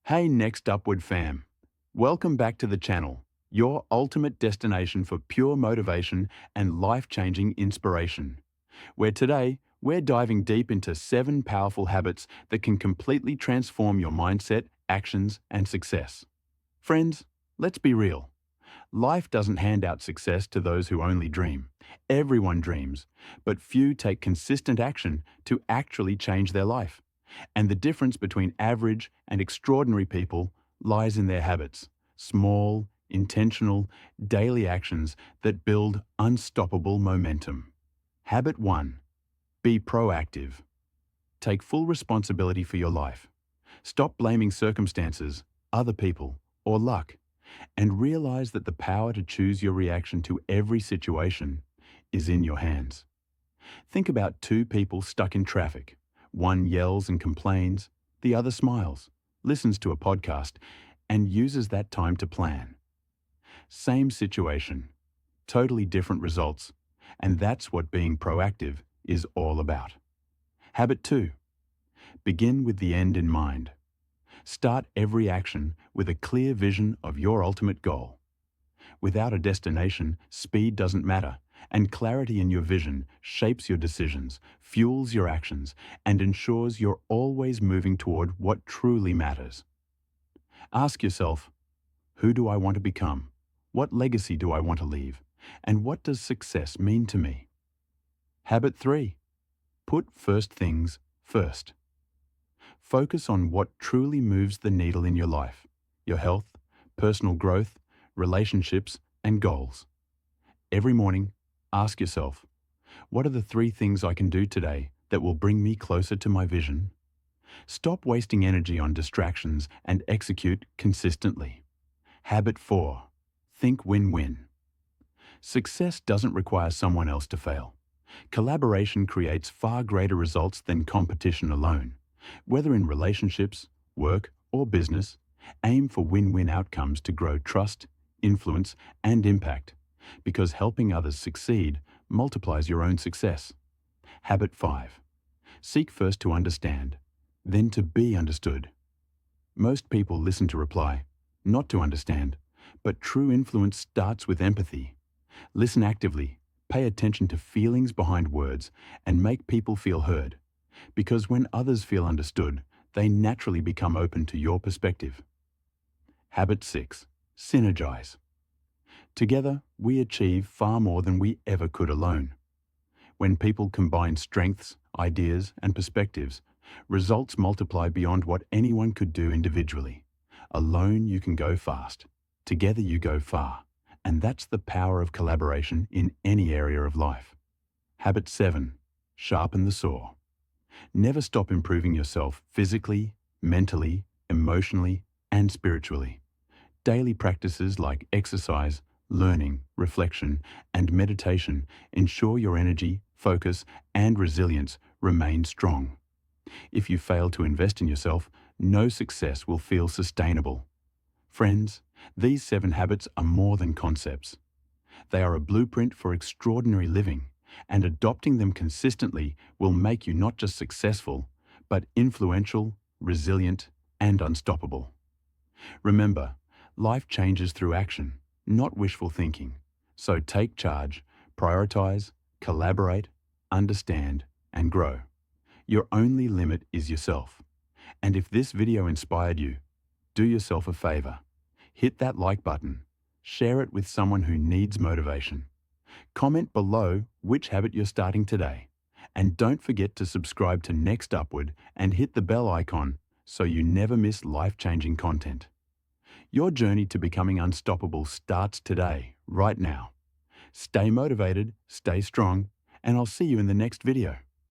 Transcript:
Hey NextUpward fam, welcome back to the channel, your ultimate destination for pure motivation and life-changing inspiration, where today we're diving deep into 7 powerful habits that can completely transform your mindset, actions, and success. Friends, let's be real. Life doesn't hand out success to those who only dream. Everyone dreams, but few take consistent action to actually change their life. And the difference between average and extraordinary people lies in their habits. Small, intentional, daily actions that build unstoppable momentum. Habit 1. Be proactive. Take full responsibility for your life. Stop blaming circumstances, other people, or luck, and realize that the power to choose your reaction to every situation is in your hands. Think about 2 people stuck in traffic. One yells and complains, the other smiles, listens to a podcast, and uses that time to plan. Same situation, totally different results, and that's what being proactive is all about. Habit 2. Begin with the end in mind. Start every action with a clear vision of your ultimate goal. Without a destination, speed doesn't matter, and clarity in your vision shapes your decisions, fuels your actions, and ensures you're always moving toward what truly matters. Ask yourself, who do I want to become? What legacy do I want to leave? And what does success mean to me? Habit 3. Put first things first. Focus on what truly moves the needle in your life, your health, personal growth, relationships, and goals. Every morning, ask yourself, what are the 3 things I can do today that will bring me closer to my vision? Stop wasting energy on distractions and execute consistently. Habit 4. Think win-win. Success doesn't require someone else to fail. Collaboration creates far greater results than competition alone. Whether in relationships, work, or business, aim for win-win outcomes to grow trust, influence, and impact, because helping others succeed multiplies your own success. Habit 5. Seek first to understand, then to be understood. Most people listen to reply, not to understand, but true influence starts with empathy. Listen actively, pay attention to feelings behind words, and make people feel heard. Because when others feel understood, they naturally become open to your perspective. Habit 6. Synergize. Together, we achieve far more than we ever could alone. When people combine strengths, ideas, and perspectives, results multiply beyond what anyone could do individually. Alone, you can go fast. Together, you go far. And that's the power of collaboration in any area of life. Habit 7. Sharpen the saw. Never stop improving yourself physically, mentally, emotionally, and spiritually. Daily practices like exercise, learning, reflection, and meditation ensure your energy, focus, and resilience remain strong. If you fail to invest in yourself, no success will feel sustainable. Friends, these 7 habits are more than concepts. They are a blueprint for extraordinary living, and adopting them consistently will make you not just successful, but influential, resilient, and unstoppable. Remember, life changes through action, not wishful thinking. So take charge, prioritize, collaborate, understand, and grow. Your only limit is yourself. And if this video inspired you, do yourself a favor. Hit that like button. Share it with someone who needs motivation. Comment below which habit you're starting today. And don't forget to subscribe to NextUpward and hit the bell icon so you never miss life-changing content. Your journey to becoming unstoppable starts today, right now. Stay motivated, stay strong, and I'll see you in the next video.